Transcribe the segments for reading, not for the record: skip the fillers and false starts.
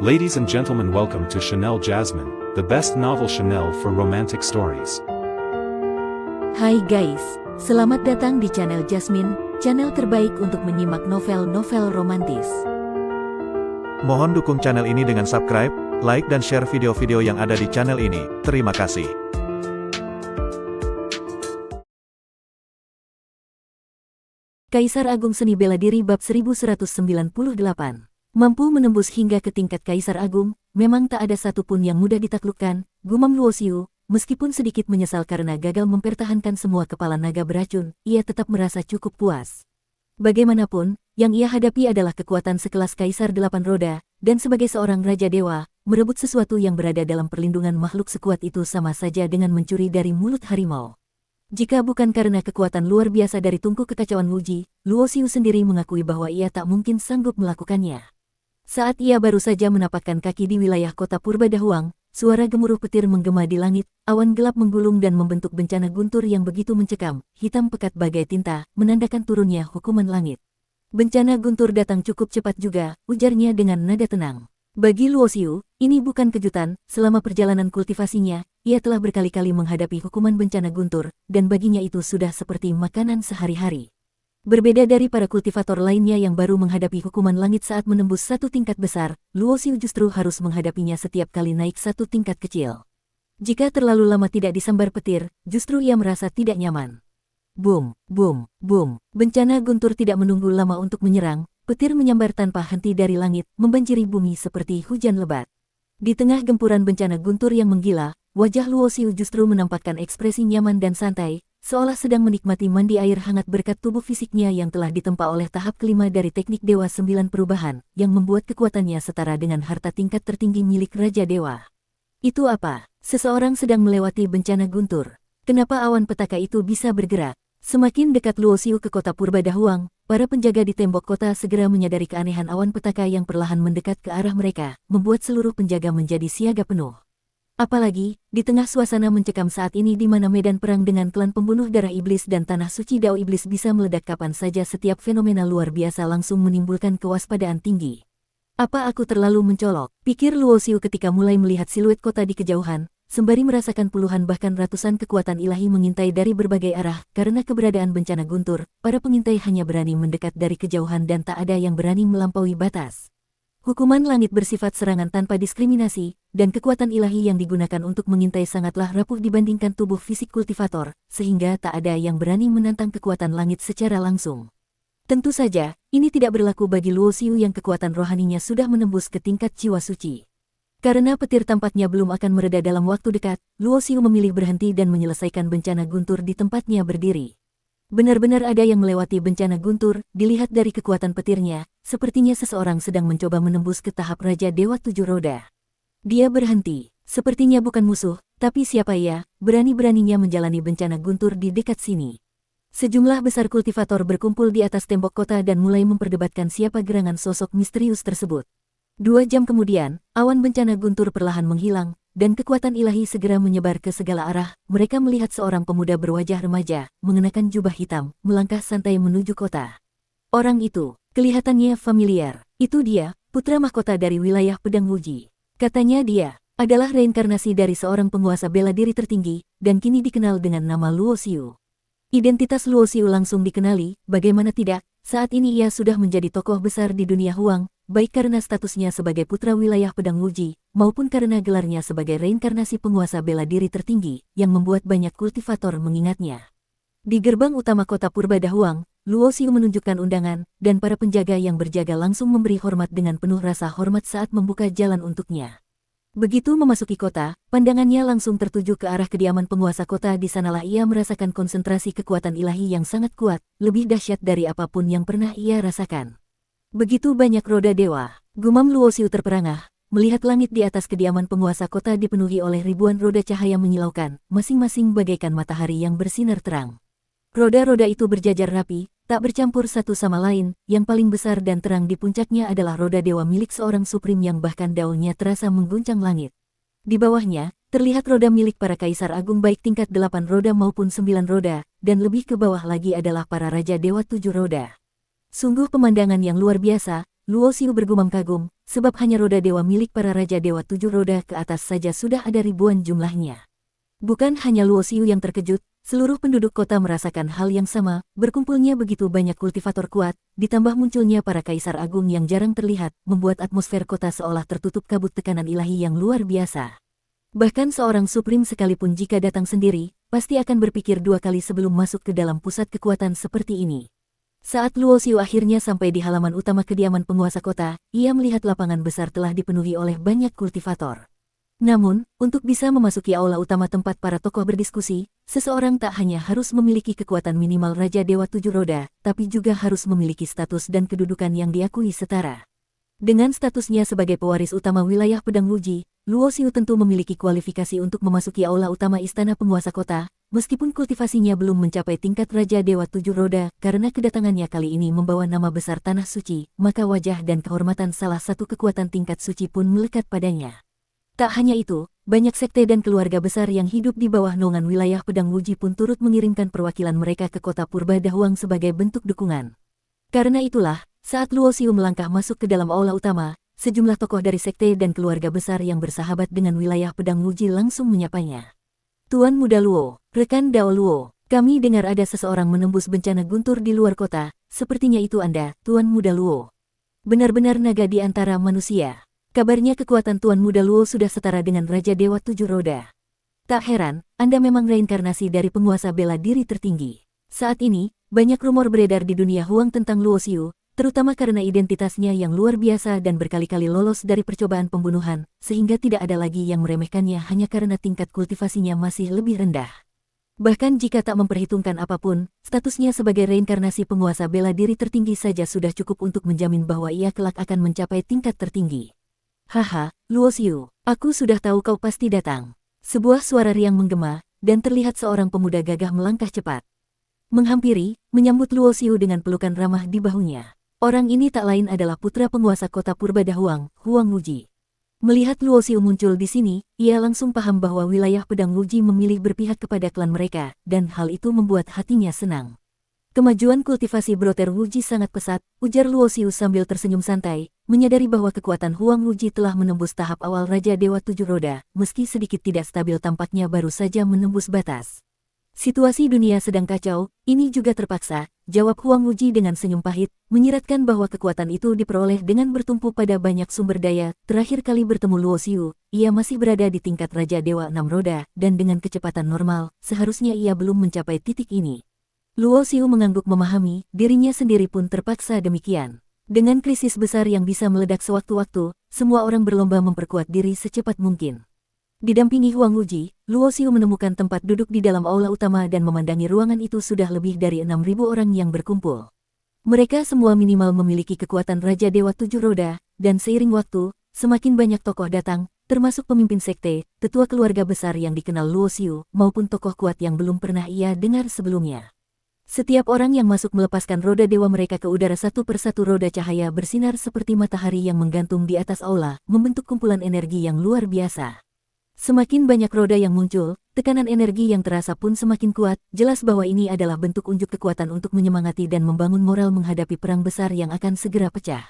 Ladies and gentlemen, welcome to Chanel Jasmine, the best novel Chanel for romantic stories. Hai guys, selamat datang di channel Jasmine, channel terbaik untuk menyimak novel-novel romantis. Mohon dukung channel ini dengan subscribe, like dan share video-video yang ada di channel ini. Terima kasih. Kaisar Agung Seni Bela Diri bab 1198. Mampu menembus hingga ke tingkat Kaisar Agung, memang tak ada satupun yang mudah ditaklukkan, gumam Luoxiu. Meskipun sedikit menyesal karena gagal mempertahankan semua kepala naga beracun, ia tetap merasa cukup puas. Bagaimanapun, yang ia hadapi adalah kekuatan sekelas Kaisar Delapan Roda, dan sebagai seorang Raja Dewa, merebut sesuatu yang berada dalam perlindungan makhluk sekuat itu sama saja dengan mencuri dari mulut harimau. Jika bukan karena kekuatan luar biasa dari tungku kekacauan Wuji, Luoxiu sendiri mengakui bahwa ia tak mungkin sanggup melakukannya. Saat ia baru saja menapakkan kaki di wilayah kota Purba Dahuang, suara gemuruh petir menggema di langit, awan gelap menggulung dan membentuk bencana guntur yang begitu mencekam, hitam pekat bagai tinta, menandakan turunnya hukuman langit. Bencana guntur datang cukup cepat juga, ujarnya dengan nada tenang. Bagi Luoxiu, ini bukan kejutan, selama perjalanan kultivasinya, ia telah berkali-kali menghadapi hukuman bencana guntur, dan baginya itu sudah seperti makanan sehari-hari. Berbeda dari para kultivator lainnya yang baru menghadapi hukuman langit saat menembus satu tingkat besar, Luoxiu justru harus menghadapinya setiap kali naik satu tingkat kecil. Jika terlalu lama tidak disambar petir, justru ia merasa tidak nyaman. Boom, boom, boom. Bencana guntur tidak menunggu lama untuk menyerang, petir menyambar tanpa henti dari langit, membanjiri bumi seperti hujan lebat. Di tengah gempuran bencana guntur yang menggila, wajah Luoxiu justru menampakkan ekspresi nyaman dan santai, seolah sedang menikmati mandi air hangat berkat tubuh fisiknya yang telah ditempa oleh tahap kelima dari teknik Dewa 9 perubahan, yang membuat kekuatannya setara dengan harta tingkat tertinggi milik Raja Dewa. Itu apa? Seseorang sedang melewati bencana guntur. Kenapa awan petaka itu bisa bergerak? Semakin dekat Luoxiu ke kota Purba Dahuang, para penjaga di tembok kota segera menyadari keanehan awan petaka yang perlahan mendekat ke arah mereka, membuat seluruh penjaga menjadi siaga penuh. Apalagi, di tengah suasana mencekam saat ini di mana medan perang dengan klan pembunuh darah iblis dan tanah suci Dao Iblis bisa meledak kapan saja, setiap fenomena luar biasa langsung menimbulkan kewaspadaan tinggi. Apa aku terlalu mencolok? Pikir Luoxiu ketika mulai melihat siluet kota di kejauhan, sembari merasakan puluhan bahkan ratusan kekuatan ilahi mengintai dari berbagai arah. Karena keberadaan bencana guntur, para pengintai hanya berani mendekat dari kejauhan dan tak ada yang berani melampaui batas. Hukuman langit bersifat serangan tanpa diskriminasi, dan kekuatan ilahi yang digunakan untuk mengintai sangatlah rapuh dibandingkan tubuh fisik kultivator, sehingga tak ada yang berani menantang kekuatan langit secara langsung. Tentu saja, ini tidak berlaku bagi Luoxiu yang kekuatan rohaninya sudah menembus ke tingkat jiwa suci. Karena petir tampaknya belum akan mereda dalam waktu dekat, Luoxiu memilih berhenti dan menyelesaikan bencana guntur di tempatnya berdiri. Benar-benar ada yang melewati bencana guntur, dilihat dari kekuatan petirnya, sepertinya seseorang sedang mencoba menembus ke tahap Raja Dewa 7 Roda. Dia berhenti, sepertinya bukan musuh, tapi siapa ia, berani-beraninya menjalani bencana guntur di dekat sini. Sejumlah besar kultivator berkumpul di atas tembok kota dan mulai memperdebatkan siapa gerangan sosok misterius tersebut. 2 jam kemudian, awan bencana guntur perlahan menghilang, dan kekuatan ilahi segera menyebar ke segala arah. Mereka melihat seorang pemuda berwajah remaja, mengenakan jubah hitam, melangkah santai menuju kota. Orang itu, kelihatannya familiar. Itu dia, putra mahkota dari wilayah Pedang Wuji. Katanya dia adalah reinkarnasi dari seorang penguasa bela diri tertinggi, dan kini dikenal dengan nama Luoxiu. Identitas Luoxiu langsung dikenali, bagaimana tidak, saat ini ia sudah menjadi tokoh besar di dunia Huang, baik karena statusnya sebagai putra wilayah Pedang Wuji, maupun karena gelarnya sebagai reinkarnasi penguasa bela diri tertinggi, yang membuat banyak kultivator mengingatnya. Di gerbang utama kota Purba Dahuang, Luoxiu menunjukkan undangan, dan para penjaga yang berjaga langsung memberi hormat dengan penuh rasa hormat saat membuka jalan untuknya. Begitu memasuki kota, pandangannya langsung tertuju ke arah kediaman penguasa kota. Di sanalah ia merasakan konsentrasi kekuatan ilahi yang sangat kuat, lebih dahsyat dari apapun yang pernah ia rasakan. Begitu banyak roda dewa, gumam Luoxiu terperangah, melihat langit di atas kediaman penguasa kota dipenuhi oleh ribuan roda cahaya menyilaukan, masing-masing bagaikan matahari yang bersinar terang. Roda-roda itu berjajar rapi, tak bercampur satu sama lain, yang paling besar dan terang di puncaknya adalah roda dewa milik seorang suprim yang bahkan daunnya terasa mengguncang langit. Di bawahnya, terlihat roda milik para kaisar agung baik tingkat 8 roda maupun 9 roda, dan lebih ke bawah lagi adalah para raja dewa 7 roda. Sungguh pemandangan yang luar biasa, Luoxiu bergumam kagum, sebab hanya roda dewa milik para Raja Dewa 7 roda ke atas saja sudah ada ribuan jumlahnya. Bukan hanya Luo Xiu yang terkejut, seluruh penduduk kota merasakan hal yang sama, berkumpulnya begitu banyak kultivator kuat, ditambah munculnya para kaisar agung yang jarang terlihat, membuat atmosfer kota seolah tertutup kabut tekanan ilahi yang luar biasa. Bahkan seorang Supreme sekalipun jika datang sendiri, pasti akan berpikir dua kali sebelum masuk ke dalam pusat kekuatan seperti ini. Saat Luo Xiu akhirnya sampai di halaman utama kediaman penguasa kota, ia melihat lapangan besar telah dipenuhi oleh banyak kultivator. Namun, untuk bisa memasuki aula utama tempat para tokoh berdiskusi, seseorang tak hanya harus memiliki kekuatan minimal Raja Dewa 7 roda, tapi juga harus memiliki status dan kedudukan yang diakui setara. Dengan statusnya sebagai pewaris utama wilayah Pedang Wuji, Luo Xiu tentu memiliki kualifikasi untuk memasuki aula utama istana penguasa kota, meskipun kultivasinya belum mencapai tingkat Raja Dewa 7 roda, karena kedatangannya kali ini membawa nama besar Tanah Suci, maka wajah dan kehormatan salah satu kekuatan tingkat suci pun melekat padanya. Tak hanya itu, banyak sekte dan keluarga besar yang hidup di bawah naungan wilayah Pedang Wuji pun turut mengirimkan perwakilan mereka ke kota Purba Dahuang sebagai bentuk dukungan. Karena itulah, saat Luo Xiu melangkah masuk ke dalam aula utama, sejumlah tokoh dari sekte dan keluarga besar yang bersahabat dengan wilayah Pedang Wuji langsung menyapanya. Tuan Muda Luo, rekan Dao Luo, kami dengar ada seseorang menembus bencana guntur di luar kota, sepertinya itu Anda, Tuan Muda Luo. Benar-benar naga di antara manusia. Kabarnya kekuatan Tuan Muda Luo sudah setara dengan Raja Dewa 7 roda. Tak heran, Anda memang reinkarnasi dari penguasa bela diri tertinggi. Saat ini, banyak rumor beredar di dunia Huang tentang Luo Xiu, terutama karena identitasnya yang luar biasa dan berkali-kali lolos dari percobaan pembunuhan, sehingga tidak ada lagi yang meremehkannya hanya karena tingkat kultivasinya masih lebih rendah. Bahkan jika tak memperhitungkan apapun, statusnya sebagai reinkarnasi penguasa bela diri tertinggi saja sudah cukup untuk menjamin bahwa ia kelak akan mencapai tingkat tertinggi. Haha, Luo Xiu, aku sudah tahu kau pasti datang. Sebuah suara riang menggema, dan terlihat seorang pemuda gagah melangkah cepat. Menghampiri, menyambut Luo Xiu dengan pelukan ramah di bahunya. Orang ini tak lain adalah putra penguasa kota Purba Dahuang, Huang Wuji. Melihat Luo Xiu muncul di sini, ia langsung paham bahwa wilayah Pedang Wuji memilih berpihak kepada klan mereka, dan hal itu membuat hatinya senang. Kemajuan kultivasi Broter Wuji sangat pesat, ujar Luo Xiu sambil tersenyum santai, menyadari bahwa kekuatan Huang Wuji telah menembus tahap awal Raja Dewa 7 roda, meski sedikit tidak stabil tampaknya baru saja menembus batas. Situasi dunia sedang kacau, ini juga terpaksa, jawab Huang Wuji dengan senyum pahit, menyiratkan bahwa kekuatan itu diperoleh dengan bertumpu pada banyak sumber daya. Terakhir kali bertemu Luo Xiu, ia masih berada di tingkat Raja Dewa 6 roda, dan dengan kecepatan normal, seharusnya ia belum mencapai titik ini. Luo Xiu mengangguk memahami, dirinya sendiri pun terpaksa demikian. Dengan krisis besar yang bisa meledak sewaktu-waktu, semua orang berlomba memperkuat diri secepat mungkin. Didampingi Huang Wuji, Luo Xiu menemukan tempat duduk di dalam aula utama dan memandangi ruangan itu sudah lebih dari 6.000 orang yang berkumpul. Mereka semua minimal memiliki kekuatan Raja Dewa 7 roda, dan seiring waktu, semakin banyak tokoh datang, termasuk pemimpin sekte, tetua keluarga besar yang dikenal Luo Xiu, maupun tokoh kuat yang belum pernah ia dengar sebelumnya. Setiap orang yang masuk melepaskan roda dewa mereka ke udara satu persatu roda cahaya bersinar seperti matahari yang menggantung di atas aula, membentuk kumpulan energi yang luar biasa. Semakin banyak roda yang muncul, tekanan energi yang terasa pun semakin kuat, jelas bahwa ini adalah bentuk unjuk kekuatan untuk menyemangati dan membangun moral menghadapi perang besar yang akan segera pecah.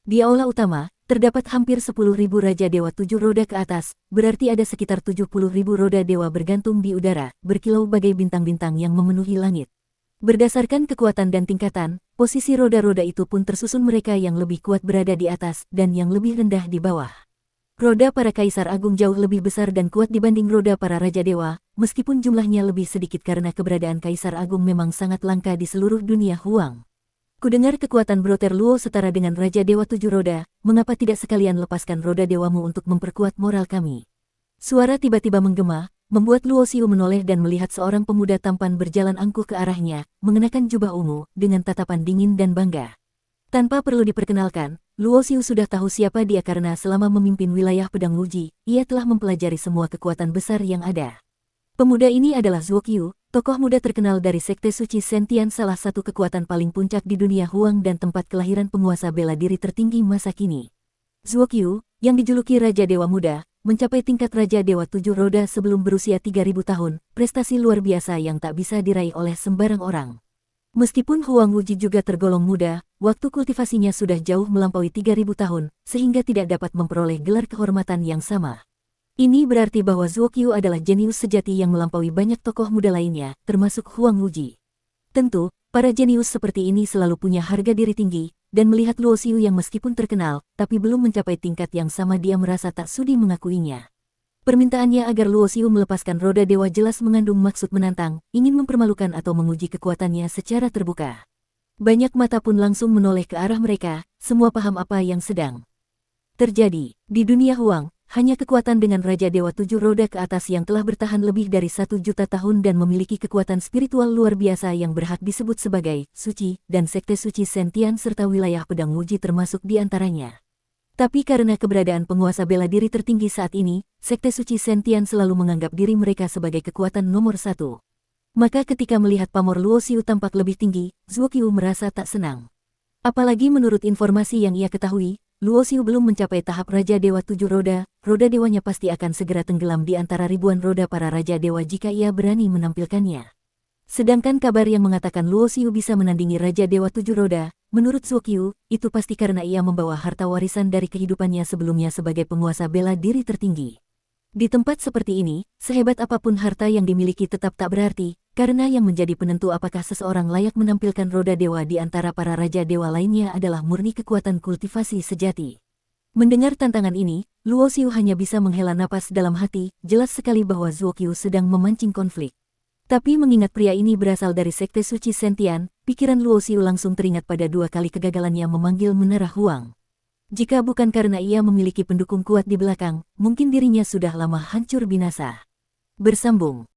Di aula utama, terdapat hampir 10.000 Raja Dewa 7 roda ke atas, berarti ada sekitar 70.000 roda dewa bergantung di udara, berkilau bagai bintang-bintang yang memenuhi langit. Berdasarkan kekuatan dan tingkatan, posisi roda-roda itu pun tersusun mereka yang lebih kuat berada di atas dan yang lebih rendah di bawah. Roda para Kaisar Agung jauh lebih besar dan kuat dibanding roda para Raja Dewa, meskipun jumlahnya lebih sedikit karena keberadaan Kaisar Agung memang sangat langka di seluruh dunia Huang. Kudengar kekuatan Broter Luo setara dengan Raja Dewa 7 roda, mengapa tidak sekalian lepaskan roda dewamu untuk memperkuat moral kami? Suara tiba-tiba menggema, membuat Luo Xiu menoleh dan melihat seorang pemuda tampan berjalan angkuh ke arahnya, mengenakan jubah ungu, dengan tatapan dingin dan bangga. Tanpa perlu diperkenalkan, Luo Xiu sudah tahu siapa dia karena selama memimpin wilayah Pedang Wuji, ia telah mempelajari semua kekuatan besar yang ada. Pemuda ini adalah Zuo Qiu, tokoh muda terkenal dari Sekte Suci Sentian, salah satu kekuatan paling puncak di dunia Huang dan tempat kelahiran penguasa bela diri tertinggi masa kini. Zuo Qiu, yang dijuluki Raja Dewa Muda, mencapai tingkat Raja Dewa 7 roda sebelum berusia 3.000 tahun, prestasi luar biasa yang tak bisa diraih oleh sembarang orang. Meskipun Huang Wuji juga tergolong muda, waktu kultivasinya sudah jauh melampaui 3.000 tahun, sehingga tidak dapat memperoleh gelar kehormatan yang sama. Ini berarti bahwa Zuo Qiu adalah jenius sejati yang melampaui banyak tokoh muda lainnya, termasuk Huang Wuji. Tentu, para jenius seperti ini selalu punya harga diri tinggi, dan melihat Luo Xiu yang meskipun terkenal, tapi belum mencapai tingkat yang sama dia merasa tak sudi mengakuinya. Permintaannya agar Luo Xiu melepaskan roda dewa jelas mengandung maksud menantang, ingin mempermalukan atau menguji kekuatannya secara terbuka. Banyak mata pun langsung menoleh ke arah mereka, semua paham apa yang sedang terjadi. Di dunia Huang, hanya kekuatan dengan Raja Dewa 7 roda ke atas yang telah bertahan lebih dari 1 juta tahun dan memiliki kekuatan spiritual luar biasa yang berhak disebut sebagai suci, dan Sekte Suci Sentian serta wilayah Pedang Wuji termasuk di antaranya. Tapi karena keberadaan penguasa bela diri tertinggi saat ini, Sekte Suci Sentian selalu menganggap diri mereka sebagai kekuatan nomor 1. Maka ketika melihat pamor Luo Xiu tampak lebih tinggi, Zuo Qiu merasa tak senang. Apalagi menurut informasi yang ia ketahui, Luo Xiu belum mencapai tahap Raja Dewa 7 roda dewanya pasti akan segera tenggelam di antara ribuan roda para Raja Dewa jika ia berani menampilkannya. Sedangkan kabar yang mengatakan Luo Xiu bisa menandingi Raja Dewa 7 roda, menurut Zuo Qiu, itu pasti karena ia membawa harta warisan dari kehidupannya sebelumnya sebagai penguasa bela diri tertinggi. Di tempat seperti ini, sehebat apapun harta yang dimiliki tetap tak berarti, karena yang menjadi penentu apakah seseorang layak menampilkan roda dewa di antara para Raja Dewa lainnya adalah murni kekuatan kultivasi sejati. Mendengar tantangan ini, Luo Xiu hanya bisa menghela napas dalam hati, jelas sekali bahwa Zuo Qiu sedang memancing konflik. Tapi mengingat pria ini berasal dari Sekte Suci Sentian, pikiran Luo Xiu langsung teringat pada 2 kali kegagalannya memanggil Menara Huang. Jika bukan karena ia memiliki pendukung kuat di belakang, mungkin dirinya sudah lama hancur binasa. Bersambung.